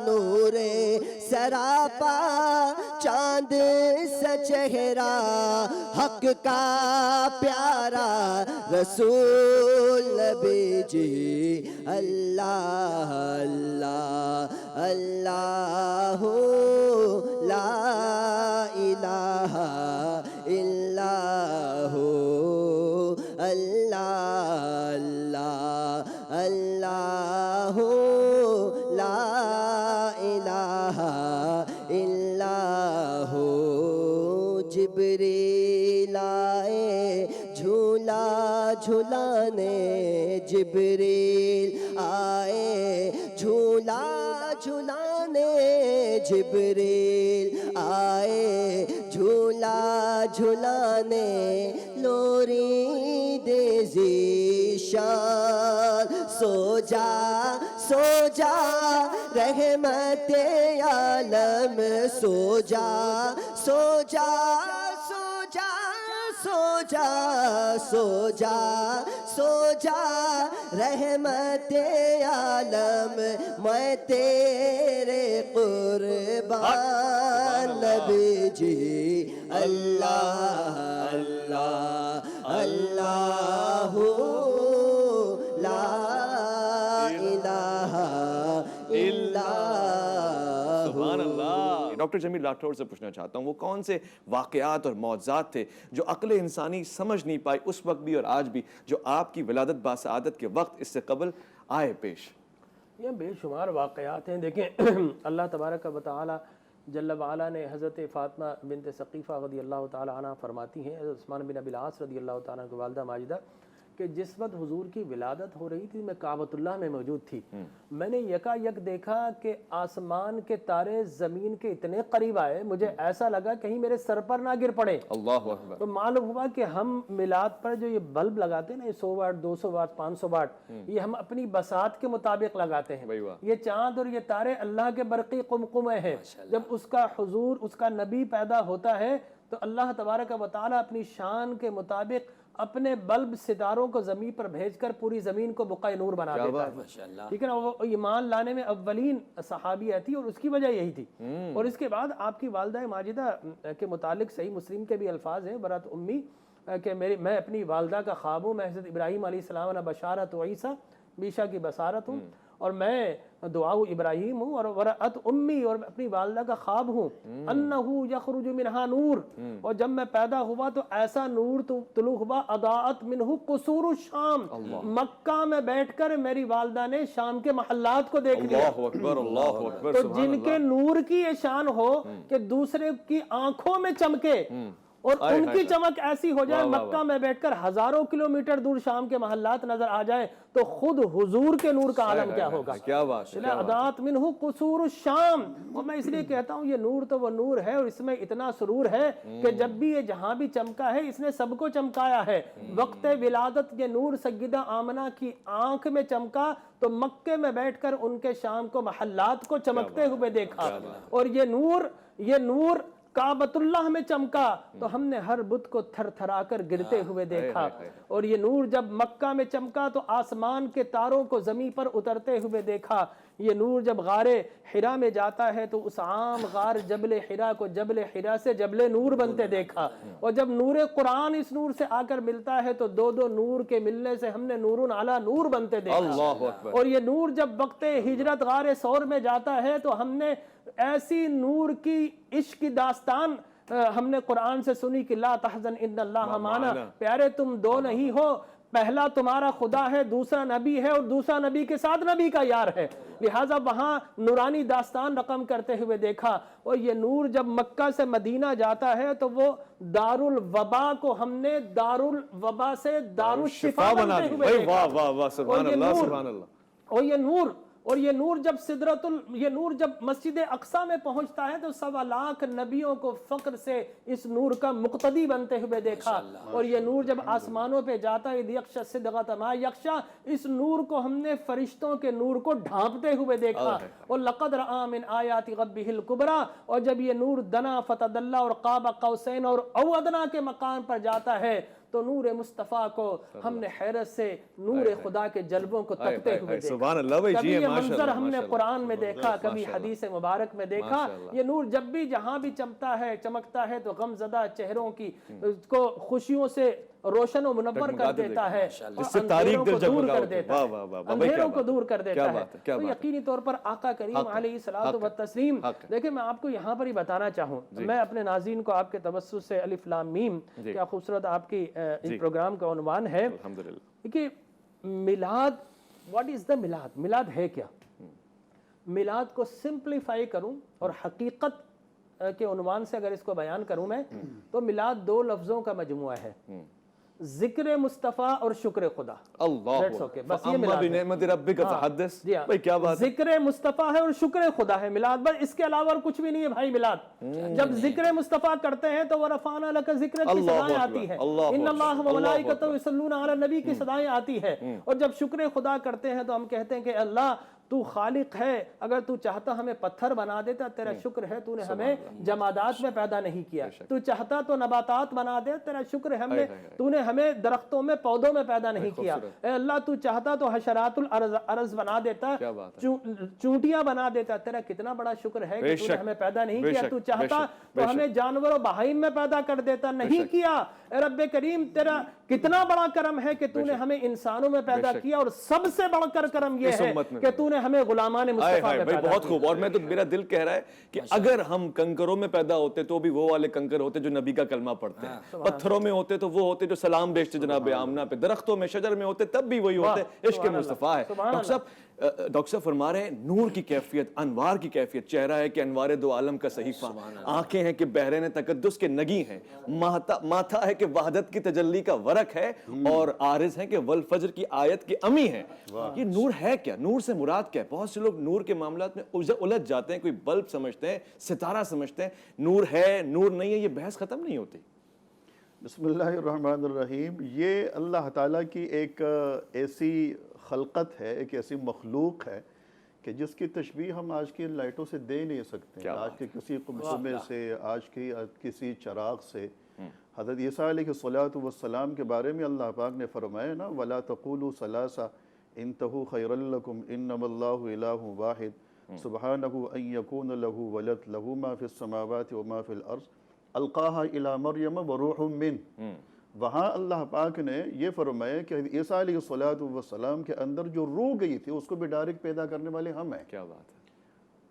E: نور سراپا چاند سا چہرہ، حق کا پیارا رسول، نبی جی اللہ اللہ اللہ لا الہ الا ہو، اللہ اللہ اللہ لا الہ الا ہو، جبریل آئے جھولا جھولانے، جبریل آئے جھولا جھولانے، جبریل آئے جھولا جھولانے، لوری دے ذیشان، سو جا سو جا رحمت عالم، سو جا سو جا سو جا سو جا سو جا سو جا رحمت عالم، میں تیرے قربان، نبی جی اللہ اللہ اللہ لا الہ الا
B: سبحان اللہ۔ ڈاکٹر جمیل راٹھور سے پوچھنا چاہتا ہوں وہ کون سے واقعات اور معجزات تھے جو عقل انسانی سمجھ نہیں پائی اس وقت بھی اور آج بھی، جو آپ کی ولادت باسعادت کے وقت اس سے قبل آئے پیش؟
A: یہ بے شمار واقعات ہیں۔ دیکھیں اللہ تبارک و تعالی جل وعلا نے حضرت فاطمہ بنت ثقیفہ رضی اللہ تعالی عنہ فرماتی ہیں، حضرت عثمان بن ابی العاص رضی اللہ تعالیٰ عنہ کی والدہ ماجدہ، کہ جس وقت حضور کی ولادت ہو رہی تھی میں کعبۃ اللہ میں موجود تھی، میں نے یکا یک دیکھا کہ آسمان کے تارے زمین کے اتنے قریب آئے، مجھے ایسا لگا کہیں میرے سر پر نہ گر پڑے۔
B: اللہ اکبر۔
A: تو معلوم ہوا کہ ہم میلاد پر جو یہ بلب لگاتے ہیں نا، 100 واٹ 200 واٹ 500 واٹ، یہ ہم اپنی بساط کے مطابق لگاتے ہیں۔ یہ چاند اور یہ تارے اللہ کے برقی قمقمے ہیں، جب اس کا حضور اس کا نبی پیدا ہوتا ہے تو اللہ تبارک و تعالیٰ اپنی شان کے مطابق اپنے بلب ستاروں کو زمین پر بھیج کر پوری زمین کو بقع نور بنا دیتا ہے، ٹھیک ہے نا۔ وہ ایمان لانے میں اولین صحابیہ تھی اور اس کی وجہ یہی تھی۔ اور اس کے بعد آپ کی والدہ ماجدہ کے متعلق صحیح مسلم کے بھی الفاظ ہیں، برات امی، کہ میں اپنی والدہ کا خواب ہوں، میں حضرت ابراہیم علیہ السلام نے بشارت و عیسیٰ بیشا کی بصارت ہوں، اور میں دعا ابراہیم ہوں اور ورأت امی اور اپنی والدہ کا خواب ہوں انہو یخرج منہا نور، اور جب میں پیدا ہوا تو ایسا نور طلوع ہوا اضاءت منہ قصور الشام، مکہ میں بیٹھ کر میری والدہ نے شام کے محلات کو دیکھ لیا۔
B: اللہ اکبر اللہ اکبر،
A: تو
B: سبحان
A: جن کے نور کی یہ شان ہو کہ دوسرے کی آنکھوں میں چمکے اور ان کی چمک ایسی ہو جائے مکہ میں بیٹھ کر ہزاروں کلومیٹر دور شام کے محلات نظر آ جائے، تو خود حضور کے نور کا عالم کیا ہوگا۔
B: کیا بات ہے،
A: اضاءت منہ قصور الشام، اور میں اس لیے کہتا ہوں یہ نور تو وہ نور ہے، اور اس میں اتنا سرور ہے کہ جب بھی یہ جہاں بھی چمکا ہے اس نے سب کو چمکایا ہے۔ وقت ولادت یہ نور سیدہ آمنہ کی آنکھ میں چمکا تو مکے میں بیٹھ کر ان کے شام کو محلات کو چمکتے ہوئے دیکھا، اور یہ نور کعبۃ اللہ میں چمکا تو ہم نے ہر بت کو تھر تھرا کر گرتے ہوئے دیکھا، اور یہ نور جب مکہ میں چمکا تو آسمان کے تاروں کو زمین پر اترتے ہوئے دیکھا۔ یہ نور جب غار حرا میں جاتا ہے تو اس عام غار جبل حرا کو جبل حرا سے جبل نور بنتے دیکھا، اور جب نور قرآن اس نور سے آ کر ملتا ہے تو دو دو نور کے ملنے سے ہم نے نور علی نور بنتے دیکھا۔
B: اللہ اکبر۔
A: اور یہ نور جب وقت ہجرت غار ثور میں جاتا ہے تو ہم نے ایسی نور کی عشق کی داستان ہم نے قرآن سے سنی کہ لا تحزن ان اللہ معنا، پیارے تم دو نہیں ہو، پہلا تمہارا خدا ہے، دوسرا نبی ہے، اور دوسرا نبی کے ساتھ نبی کا یار ہے، لہٰذا وہاں نورانی داستان رقم کرتے ہوئے دیکھا۔ اور یہ نور جب مکہ سے مدینہ جاتا ہے تو وہ دارالوبا کو ہم نے دارالوبا سے دارالشفا بنتے ہوئے دیکھا۔
B: واہ واہ واہ، سبحان اللہ سبحان اللہ۔
A: اور یہ نور جب مسجد اقصیٰ میں پہنچتا ہے تو 1.25 لاکھ نبیوں کو فخر سے اس نور کا مقتدی بنتے ہوئے دیکھا، اور یہ نور جب آسمانوں پہ جاتا ہے یکشا صدقۃ ما یکشا، اس نور کو ہم نے فرشتوں کے نور کو ڈھانپتے ہوئے دیکھا۔ اور لقد رأى من آیات ربہ الکبریٰ، اور جب یہ نور دنا فتدلی اور قاب قوسین اور او ادنا کے مقام پر جاتا ہے تو نور مصطفیٰ کو ہم نے حیرت سے نور خدا کے جلووں کو تکتے ہوئے دیکھا۔
B: سبحان اللہ بھائی،
A: کبھی یہ منظر ہم نے قرآن میں دیکھا، کبھی حدیث مبارک میں دیکھا۔ یہ نور جب بھی جہاں بھی چمکتا ہے تو غم زدہ چہروں کی کو خوشیوں سے روشن و منور کر دیتا ہے،
B: اس سے تاریک دل
A: دور
B: جگمگا
A: کر دیتا ہے، اندھیروں کو دور کر دیتا ہے۔ تو یقینی طور پر آقا کریم علیہ الصلوۃ والتسلیم، دیکھیں میں آپ کو یہاں پر ہی بتانا چاہوں، میں اپنے ناظرین کو آپ کے توسط سے الف لام میم، کیا خوبصورت آپ کی اس پروگرام کا عنوان ہے کہ میلاد، واٹ از دا میلاد، میلاد ہے کیا؟ میلاد کو سمپلیفائی کروں اور حقیقت کے عنوان سے اگر اس کو بیان کروں میں تو میلاد 2 لفظوں کا مجموعہ ہے، ذکر مصطفیٰ اور شکر خدا۔
B: اللہ
A: بس یہ میلاد ہے۔
B: بنعمت ربک فحدث، بھائی کیا بات ہے،
A: ذکر مصطفیٰ ہے اور شکر خدا ہے میلاد، بس اس کے علاوہ کچھ بھی نہیں ہے بھائی میلاد۔ جب ذکر مصطفیٰ کرتے ہیں تو وَرَفَعْنَا لَكَ ذِكْرَكَ کی صدائیں آتی ہے، ان اللہ وملائکتہ یصلون علی النبی کی صدائیں آتی ہے، اور جب شکر خدا کرتے ہیں تو ہم کہتے ہیں کہ اللہ تو خالق ہے، اگر تو چاہتا ہمیں پتھر بنا دیتا، تیرا شکر ہے تو نے ہمیں جمادات میں پیدا نہیں کیا، تو چاہتا تو نباتات بنا دے، تیرا شکر ہے تو نے ہمیں درختوں میں پودوں میں پیدا نہیں کیا، اے اللہ تو چاہتا تو حشرات الارض بنا دیتا، چونٹیاں بنا دیتا، تیرا کتنا بڑا شکر ہے کہ تو نے ہمیں پیدا نہیں کیا، تو چاہتا تو ہمیں جانور و بہائم میں پیدا کر دیتا، نہیں کیا، اے رب کریم تیرا کتنا بڑا کرم ہے کہ تو نے ہمیں انسانوں میں پیدا کیا، اور سب سے بڑھ کر کرم یہ ہے کہ تو نے ہمیں غلامان مصطفیٰ میں پیدا کیا۔
B: بہت خوب، اور میں تو میرا دل کہہ رہا ہے کہ اگر ہم کنکروں میں پیدا ہوتے تو بھی وہ والے کنکر ہوتے جو نبی کا کلمہ پڑھتے ہیں، پتھروں میں ہوتے تو وہ ہوتے جو سلام بیچتے جناب آمنہ پہ، درختوں میں شجر میں ہوتے تب بھی وہی ہوتے، عشق مصطفیٰ ہے۔ ڈاکٹر صاحب فرما رہے ہیں نور کی کیفیت، انوار کی کیفیت، چہرہ ہے کہ انوار دو عالم کا صحیفہ، آنکھیں ہیں کہ بحرین تقدس کے نگی ہیں، ماتھا ہے کہ وحدت کی تجلی کا ورق ہے، اور عارض ہیں کہ والفجر کی آیت کی امی ہے۔ یہ نور ہے کیا؟ نور سے مراد کیا ہے؟ بہت سے لوگ نور کے معاملات میں الجھ جاتے ہیں، کوئی بلب سمجھتے ہیں، ستارہ سمجھتے ہیں، نور ہے نور نہیں ہے، یہ بحث ختم نہیں ہوتی۔
C: بسم اللہ الرحمن الرحیم۔ یہ اللہ تعالیٰ کی ایک ایسی خلقت ہے، ایک ایسی مخلوق ہے کہ جس کی تشبیہ ہم آج کی لائٹوں سے دے نہیں سکتے، آج کے کسی قمصمے سے، آج کی کسی چراغ سے۔ حضرت عیسیٰ علیہ الصلوۃ والسلام کے بارے میں اللہ پاک نے فرمایا نا وَلَا تَقُولُوا ثَلَاثَ انتہوا خَيْرًا لَكُمْ إِنَّمَا اللَّهُ إِلَٰهٌ وَاحِدٌ سُبْحَانَهُ أَن يَكُونَ لَهُ وَلَدٌ لَهُ مَا فِي السَّمَاوَاتِ وَمَا فِي الْأَرْضِ أَلْقَاهَا إِلَىٰ مَرْيَمَ وَرُوحٌ مِّنْهُ وہاں اللہ پاک نے یہ فرمایا کہ عیسیٰ علیہ السلام کے اندر جو روح گئی تھی اس کو بھی ڈائریکٹ پیدا کرنے والے ہم ہیں.
B: کیا بات ہے.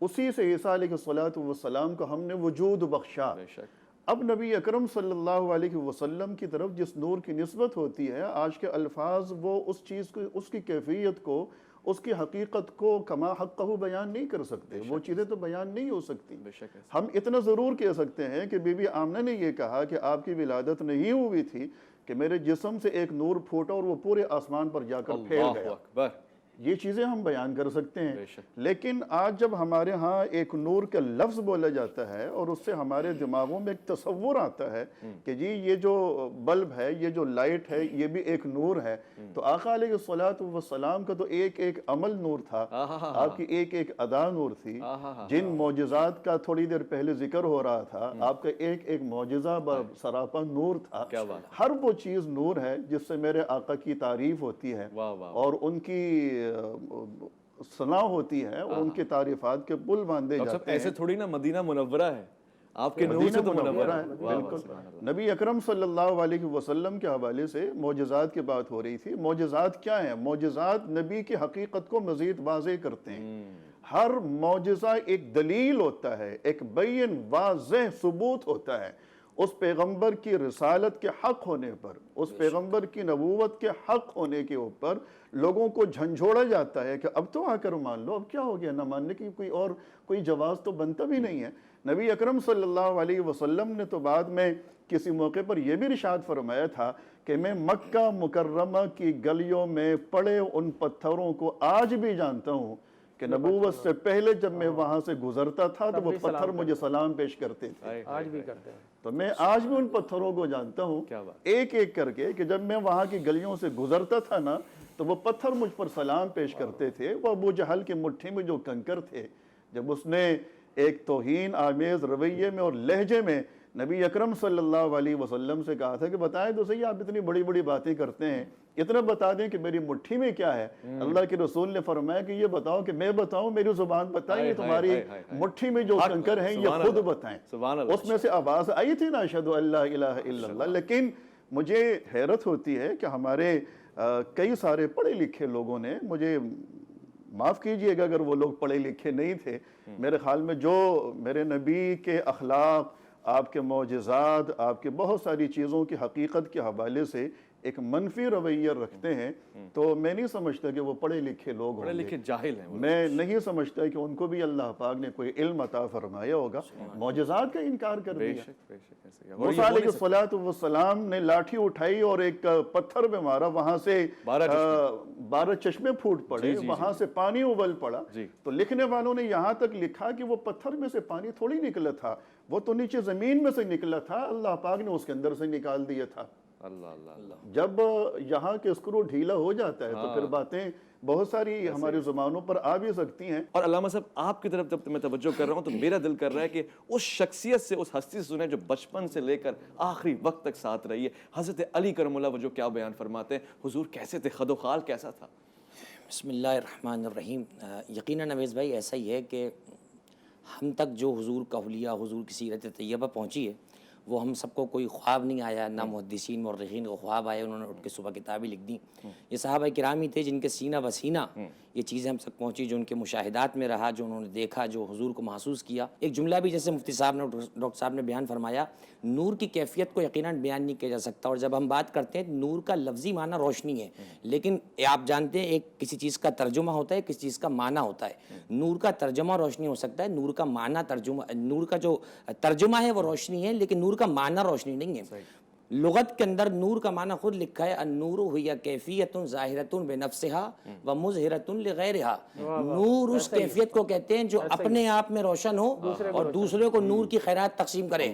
C: اسی سے عیسیٰ علیہ السلام کو ہم نے وجود بخشا.
B: بے شک.
C: اب نبی اکرم صلی اللہ علیہ وسلم کی طرف جس نور کی نسبت ہوتی ہے، آج کے الفاظ وہ اس چیز کو، اس کی کیفیت کو، اس کی حقیقت کو کما حقہ بیان نہیں کر سکتے. وہ چیزیں تو بیان نہیں ہو سکتی.
B: بے شک.
C: ہم اتنا ضرور کہہ سکتے ہیں کہ بی بی آمنہ نے یہ کہا کہ آپ کی ولادت نہیں ہوئی تھی کہ میرے جسم سے ایک نور پھوٹا اور وہ پورے آسمان پر جا کر پھیل
B: اللہ
C: گیا.
B: اکبر.
C: یہ چیزیں ہم بیان کر سکتے ہیں.
B: بے شک.
C: لیکن آج جب ہمارے ہاں ایک نور کا لفظ بولا جاتا ہے اور اس سے ہمارے دماغوں میں ایک تصور آتا ہے کہ جی یہ جو بلب ہے، یہ جو لائٹ ہے، یہ بھی ایک نور ہے، تو آقا علیہ السلام کا تو ایک ایک عمل نور تھا، آپ کی ایک ایک ادا نور تھی. جن معجزات کا تھوڑی دیر پہلے ذکر ہو رہا تھا، آپ کا ایک ایک معجزہ سراپا نور تھا. ہر وہ چیز نور ہے جس سے میرے آقا کی تعریف ہوتی ہے اور ان کی ثنا ہوتی ہے اور ان کی تعریفات کے پل باندھے جاتے ہیں.
B: ایسے تھوڑی نا مدینہ منورہ ہے، آپ کے نور سے تو منورہ ہے.
C: بالکل. نبی اکرم صلی اللہ علیہ وسلم کے حوالے سے معجزات کی بات ہو رہی تھی. معجزات کیا ہیں؟ معجزات نبی کی حقیقت کو مزید واضح کرتے ہیں. ہر معجزہ ایک دلیل ہوتا ہے، ایک بین واضح ثبوت ہوتا ہے اس پیغمبر کی رسالت کے حق ہونے پر، اس پیغمبر کی نبوت کے حق ہونے کے اوپر لوگوں کو جھنجھوڑا جاتا ہے کہ اب تو آ کر مان لو، اب کیا ہو گیا، نہ ماننے کی کوئی جواز تو بنتا بھی نہیں ہے. نبی اکرم صلی اللہ علیہ وسلم نے تو بعد میں کسی موقع پر یہ بھی ارشاد فرمایا تھا کہ میں مکہ مکرمہ کی گلیوں میں پڑے ان پتھروں کو آج بھی جانتا ہوں کہ نبوت سے پہلے جب میں وہاں سے گزرتا تھا تو وہ پتھر مجھے سلام پیش کرتے تھے.
A: آج بھی کرتے ہیں.
C: تو میں آج بھی ان پتھروں کو جانتا ہوں ایک ایک کر کے کہ جب میں وہاں کی گلیوں سے گزرتا تھا نا تو وہ پتھر مجھ پر سلام پیش کرتے تھے. وہ ابو جہل کی مٹھی میں جو کنکر تھے، جب اس نے ایک توہین آمیز رویے میں اور لہجے میں نبی اکرم صلی اللہ علیہ وسلم سے کہا تھا کہ بتائیں تو صحیح، آپ اتنی بڑی بڑی باتیں کرتے ہیں، اتنا بتا دیں کہ میری مٹھی میں کیا ہے. اللہ کے رسول نے فرمایا کہ یہ بتاؤ کہ میں بتاؤں، میری زبان بتائیں، یہ تمہاری مٹھی میں جو کنکر ہیں یہ خود بتائیں. اس میں سے آواز آئی تھی نا اشہد ان لا الہ الا اللہ. لیکن مجھے حیرت ہوتی ہے کہ ہمارے کئی سارے پڑھے لکھے لوگوں نے، مجھے معاف کیجئے گا اگر وہ لوگ پڑھے لکھے نہیں تھے، میرے خیال میں جو میرے نبی کے اخلاق، آپ کے معجزات، آپ کے بہت ساری چیزوں کی حقیقت کے حوالے سے ایک منفی رویہ رکھتے ہیں، تو میں نہیں سمجھتا کہ وہ پڑھے لکھے لوگ ہوں گے.
B: پڑھے لکھے جاہل ہیں.
C: میں نہیں سمجھتا کہ ان کو بھی اللہ پاک نے کوئی علم عطا فرمایا ہوگا. معجزات کا انکار کر دیا. موسیٰ علیہ السلام نے لاٹھی اٹھائی اور ایک پتھر میں مارا، وہاں سے 12 چشمے پھوٹ پڑے، وہاں سے پانی ابل پڑا. تو لکھنے والوں نے یہاں تک لکھا کہ وہ پتھر میں سے پانی تھوڑی نکلا تھا، وہ تو نیچے زمین میں سے نکلا تھا، اللہ پاک نے اس کے اندر سے نکال دیا تھا. جب یہاں کے اسکرو ڈھیلا ہو جاتا ہے تو پھر باتیں بہت ساری ہماری زبانوں پر آ بھی سکتی ہیں.
B: اور علامہ صاحب آپ کی طرف جب میں توجہ کر رہا ہوں تو میرا دل کر رہا ہے کہ اس شخصیت سے، اس ہستی سے سنیں جو بچپن سے لے کر آخری وقت تک ساتھ رہی ہے. حضرت علی کرم اللہ وجہ کیا بیان فرماتے ہیں، حضور کیسے تھے، خد و خال کیسا تھا؟
D: بسم اللہ الرحمن الرحیم. یقیناً نویز بھائی ایسا ہی ہے کہ ہم تک جو حضور کا حلیہ، حضور کی سیرت طیبہ پہنچی ہے، وہ ہم سب کو کوئی خواب نہیں آیا، نہ محدثین مورخین کو خواب آئے انہوں نے اٹھ کے صبح کتابیں لکھ دیں. یہ صحابہ کرام ہی تھے جن کے سینہ بسینہ یہ چیزیں ہم تک پہنچی، جو ان کے مشاہدات میں رہا، جو انہوں نے دیکھا، جو حضور کو محسوس کیا. ایک جملہ بھی جیسے مفتی صاحب نے، ڈاکٹر صاحب نے بیان فرمایا، نور کی کیفیت کو یقیناً بیان نہیں کیا جا سکتا. اور جب ہم بات کرتے ہیں نور کا لفظی معنی روشنی ہے، لیکن آپ جانتے ہیں ایک کسی چیز کا ترجمہ ہوتا ہے، کسی چیز کا معنی ہوتا ہے. نور کا ترجمہ روشنی ہو سکتا ہے، نور کا معنی ترجمہ، نور کا جو ترجمہ ہے وہ روشنی ہے، لیکن نور کا معنی روشنی نہیں ہے. لغت کے اندر نور کا معنی خود لکھا ہے، النور هی کیفیت ظاہرۃ بنفسها ومظہرۃ لغیرها. نور اس کیفیت کو کہتے ہیں جو اپنے آپ میں روشن ہو اور دوسرے کو نور کی خیرات تقسیم کرے.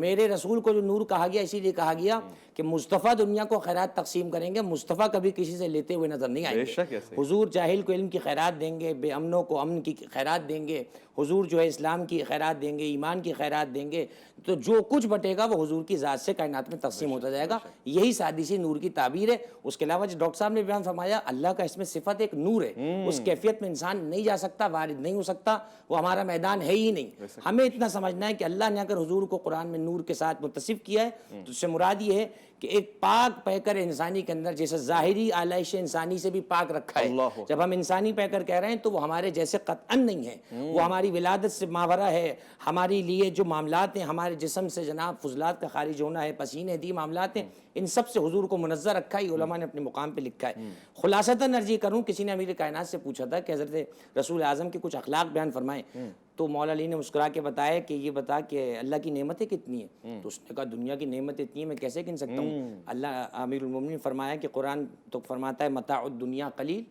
D: میرے رسول کو جو نور کہا گیا اسی لیے کہا گیا کہ مصطفیٰ دنیا کو خیرات تقسیم کریں گے، مصطفیٰ کبھی کسی سے لیتے ہوئے نظر نہیں آئیں گے. حضور جاہل کو علم کی خیرات دیں گے، بے امنوں کو امن کی خیرات دیں گے، حضور جو ہے اسلام کی خیرات دیں گے، ایمان کی خیرات دیں گے. تو جو کچھ بٹے گا وہ حضور کی ذات سے کائنات میں تقسیم ہوتا جائے گا. یہی سادی سی نور کی تعبیر ہے. اس کے علاوہ جو ڈاکٹر صاحب نے بیان فرمایا، اللہ کا اس میں صفت ایک نور ہے، اس کیفیت میں انسان نہیں جا سکتا، وارد نہیں ہو سکتا، وہ ہمارا میدان ہے ہی نہیں. ہمیں اتنا سمجھنا ہے کہ اللہ نے اگر حضور کو قرآن میں نور کے ساتھ متصف کیا ہے تو اس سے مراد یہ ہے کہ ایک پاک پیکر انسانی کے اندر جیسے ظاہری آلائش انسانی سے بھی پاک رکھا ہے. جب ہم انسانی پیکر کہہ رہے ہیں تو وہ ہمارے جیسے قطعاً نہیں ہے, وہ ہماری ولادت سے ماورا ہے. ہماری لیے جو معاملات ہیں, ہمارے جسم سے جناب فضلات کا خارج ہونا ہے, پسینے دی معاملات ہیں, ان سب سے حضور کو منزہ رکھا ہے. علماء نے اپنے مقام پہ لکھا ہے. خلاصتاً عرض یہ کروں, کسی نے امیر کائنات سے پوچھا تھا کہ حضرت رسول اعظم کے کچھ اخلاق بیان فرمائیں, تو مولا علی نے مسکرا کے بتایا کہ یہ بتا کہ اللہ کی نعمتیں کتنی ہیں. تو اس نے کہا دنیا کی نعمتیں اتنی ہیں میں کیسے گن سکتا ہوں. اللہ امیر المومنین فرمایا کہ قرآن تو فرماتا ہے متاع الدنیا قلیل,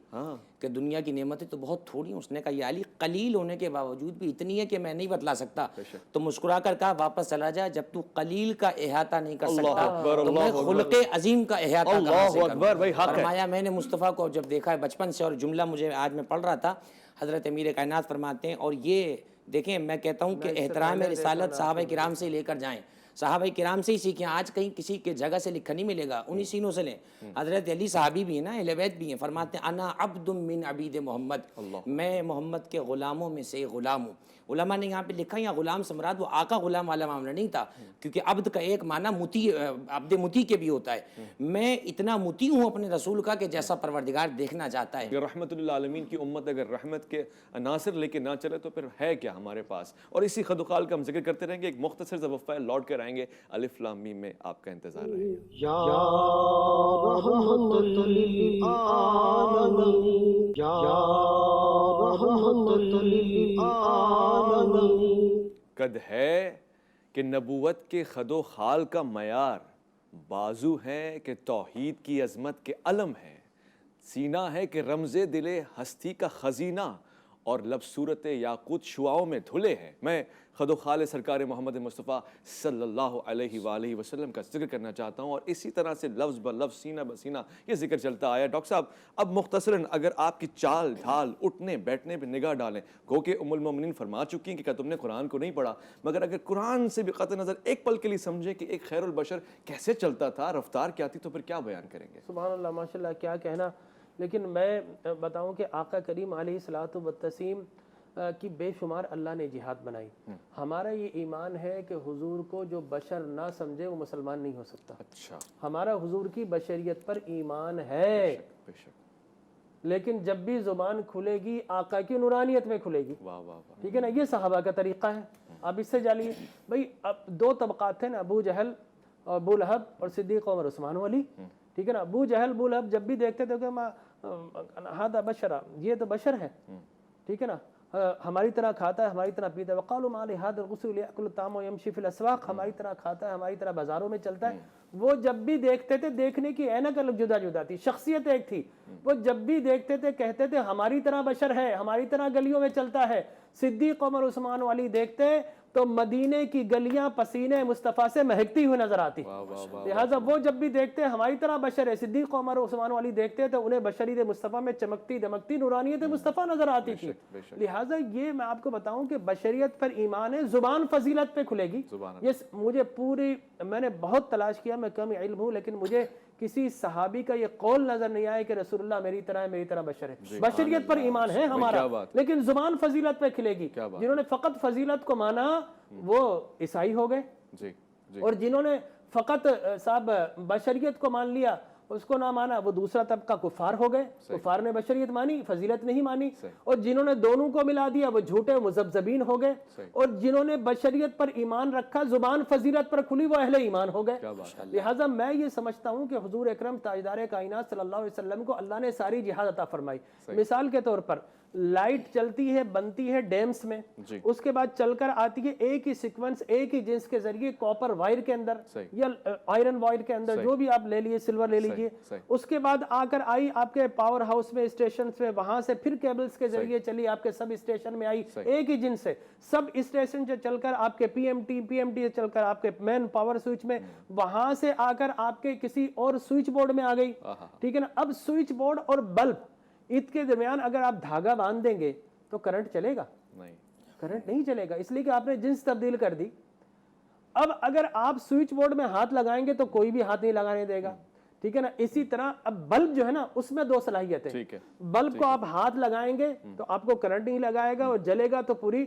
D: کہ دنیا کی نعمتیں تو بہت تھوڑی ہیں. اس نے کہا یا علی قلیل ہونے کے باوجود بھی اتنی ہے کہ میں نہیں بتلا سکتا. تو مسکرا کر کہا واپس چلا جا, جب تو قلیل کا احاطہ نہیں کر سکتا تو میں خلق عظیم کا احاطہ کہاں سے کروں. فرمایا میں نے مصطفیٰ کو جب دیکھا ہے بچپن سے, اور جملہ مجھے آج میں پڑھ رہا تھا, حضرت امیر کائنات فرماتے ہیں, اور یہ دیکھیں میں کہتا ہوں کہ احترام رسالت صحابہ کرام سے لے کر جائیں, صحابہ کرام سے ہی سیکھیں. آج کہیں کسی کے جگہ سے لکھا نہیں ملے گا, انہی سینوں سے لیں. حضرت علی صحابی بھی ہیں نا, اہل بیت بھی ہیں, فرماتے ہیں انا عبد من عبید محمد, میں محمد کے غلاموں میں سے غلام ہوں. علماء نے یہاں پہ لکھا یا غلام سے مراد وہ آقا غلام والا معاملہ نہیں تھا, کیونکہ عبد کا ایک معنی مطیع, عبد مطیع کے بھی ہوتا ہے. میں اتنا مطیع ہوں اپنے رسول کا کہ جیسا پروردگار دیکھنا چاہتا ہے.
B: رحمت للعالمین کی امت اگر رحمت کے عناصر لے کے نہ چلے تو پھر ہے کیا ہمارے پاس. اور اسی خد و خال کا ہم ذکر کرتے رہیں گے. ایک مختصر سا وقفہ لوٹ کر آئیں گے. الف لام میم میں آپ کا انتظار رہے گا.
F: یا رحمت للعالمین, یا رحمت للعالمین.
B: قد ہے کہ نبوت کے خد و خال کا معیار, بازو ہیں کہ توحید کی عظمت کے علم ہے, سینہ ہے کہ رمز دل ہستی کا خزینہ, اور لب صورت یاقوت شعاؤں میں دھلے ہیں. میں خد و خال سرکار محمد مصطفیٰ صلی اللہ علیہ وآلہ وسلم کا ذکر کرنا چاہتا ہوں, اور اسی طرح سے لفظ بلفظ سینہ بسینہ یہ ذکر چلتا آیا. ڈاکٹر صاحب اب مختصراً اگر آپ کی چال ڈھال اٹھنے بیٹھنے پہ نگاہ ڈالیں, گو کہ ام المومنین فرما چکی ہیں کہ تم نے قرآن کو نہیں پڑھا, مگر اگر قرآن سے بھی قطع نظر ایک پل کے لیے سمجھیں کہ ایک خیر البشر کیسے چلتا تھا, رفتار کیا تھی, تو پھر کیا بیان کریں گے؟
A: سبحان اللہ, ماشاء اللہ, کیا کہنا. لیکن میں بتاؤں کہ آقا کریم علیہ الصلوۃ والتسلیم کی بے شمار اللہ نے جہاد بنائی. ہمارا یہ ایمان ہے کہ حضور کو جو بشر نہ سمجھے وہ مسلمان نہیں ہو سکتا.
B: اچھا,
A: ہمارا حضور کی بشریت پر ایمان ہے,
B: بے شک,
A: لیکن جب بھی زبان کھلے گی آقا کی نورانیت میں کھلے گی.
B: واہ واہ واہ.
A: ٹھیک ہے نا, یہ صحابہ کا طریقہ ہے. اب اس سے جالیے بھائی, اب دو طبقات تھے نا, ابو جہل اور ابو لہب اور صدیق عمر عثمان و علی. ٹھیک ہے نا, ابو جہل ابو لہب جب بھی دیکھتے تھے کہ ہذا بشرا, یہ تو بشر ہے, ٹھیک ہے نا, ہماری طرح کھاتا ہے, ہماری طرح پیتا ہے. وقالوا ما لهذا الرسول يأكل الطعام ويمشي في الاسواق, ہماری طرح کھاتا ہے, ہماری طرح بازاروں میں چلتا ہے. وہ جب بھی دیکھتے تھے, دیکھنے کی اینک الگ جدا جدا تھی, شخصیت ایک تھی. وہ جب بھی دیکھتے تھے کہتے تھے ہماری طرح بشر ہے, ہماری طرح گلیوں میں چلتا ہے. صدیق عمر عثمان و علی دیکھتے تو مدینے کی گلیاں پسینے مصطفیٰ سے مہکتی ہوئی نظر آتی. لہٰذا وہ جب بھی دیکھتے ہماری طرح بشر ہے, صدیق عمر عثمان و علی دیکھتے تو انہیں بشریت مصطفیٰ میں چمکتی دمکتی نورانیت مصطفیٰ نظر آتی تھی. لہٰذا یہ میں آپ کو بتاؤں کہ بشریت پر ایمان ہے, زبان فضیلت پہ کھلے گی. یہ مجھے پوری, میں نے بہت تلاش کیا, میں کم علم ہوں, لیکن مجھے کسی صحابی کا یہ قول نظر نہیں آیا کہ رسول اللہ میری طرح ہے, میری طرح بشر ہے. بشریت پر ایمان ہے ہمارا, لیکن زبان فضیلت پہ کھلے گی. جنہوں نے فقط فضیلت کو مانا وہ عیسائی ہو گئے, اور جنہوں نے فقط صاحب بشریت کو مان لیا, اس کو نہ مانا, وہ دوسرا طبقہ کفار ہو گئے. کفار نے بشریت مانی, فضیلت نہیں مانی. اور جنہوں نے دونوں کو ملا دیا وہ جھوٹے مذبذبین ہو گئے. اور جنہوں نے بشریت پر ایمان رکھا, زبان فضیلت پر کھلی, وہ اہل ایمان ہو گئے. لہٰذا میں یہ سمجھتا ہوں کہ حضور اکرم تاجدار کائنات صلی اللہ علیہ وسلم کو اللہ نے ساری جہاد عطا فرمائی. مثال کے طور پر لائٹ چلتی ہے, بنتی ہے ڈیمز میں, اس کے بعد چل کر آتی ہے ایک ہی سیکوینس, ایک ہی جنس کے ذریعے کاپر وائر کے اندر یا آئرن وائر کے اندر, جو بھی آپ لے لیے, سلور لے لیجئے. اس کے بعد آ کر آئی آپ کے پاور ہاؤس میں, اسٹیشنز میں, وہاں سے پھر کیبلز کے ذریعے چلی آپ کے سب اسٹیشن میں آئی, ایک ہی جنس سے. سب اسٹیشن سے چل کر آپ کے پی ایم ٹی سے چل کر آپ کے مین پاور سوئچ میں, وہاں سے آ کر آپ کے کسی اور سوئچ بورڈ میں آ گئی. ٹھیک ہے نا. اب سوئچ بورڈ اور بلب اس کے درمیان اگر آپ دھاگا باندھ دیں گے تو کرنٹ چلے گا؟ نہیں, کرنٹ نہیں چلے گا, اس لیے کہ آپ نے جنس تبدیل کر دی. اب اگر آپ سوئچ بورڈ میں ہاتھ لگائیں گے تو کوئی بھی ہاتھ نہیں لگانے دے گا. ٹھیک ہے نا. اسی طرح اب بلب جو ہے نا, اس میں دو صلاحیتیں. بلب کو آپ ہاتھ لگائیں گے تو آپ کو کرنٹ نہیں لگائے گا, اور جلے گا تو پوری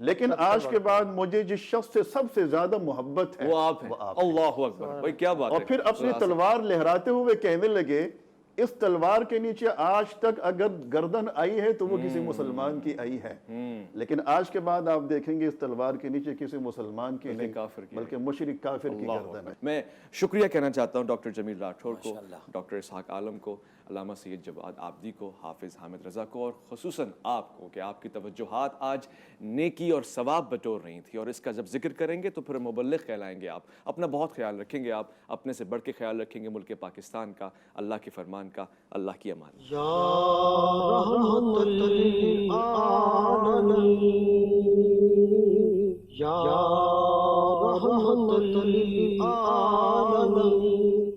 C: لیکن آج کے بعد مجھے جس شخص سے سب سے زیادہ محبت ہے
B: وہ آپ ہیں. اللہ اکبر. بھائی کیا بات ہے.
C: اور پھر اپنی تلوار لہراتے ہوئے کہنے لگے اس تلوار کے نیچے آج تک اگر گردن آئی ہے تو وہ کسی مسلمان کی آئی ہے، لیکن آج کے بعد آپ دیکھیں گے اس تلوار کے نیچے کسی مسلمان کی نہیں بلکہ مشرک کافر کی گردن ہے.
B: میں شکریہ کہنا چاہتا ہوں ڈاکٹر جمیل راٹھور کو، ڈاکٹر اسحاق عالم کو، علامہ سید جواد آبدی کو، حافظ حامد رضا کو، اور خصوصاً آپ کو کہ آپ کی توجہات آج نیکی اور ثواب بٹور رہی تھی، اور اس کا جب ذکر کریں گے تو پھر مبلغ کہلائیں گے آپ. اپنا بہت خیال رکھیں گے، آپ اپنے سے بڑھ کے خیال رکھیں گے ملک پاکستان کا، اللہ کے فرمان کا. اللہ کی امان.
F: یا رحمت للعالمین، یا رحمت للعالمین.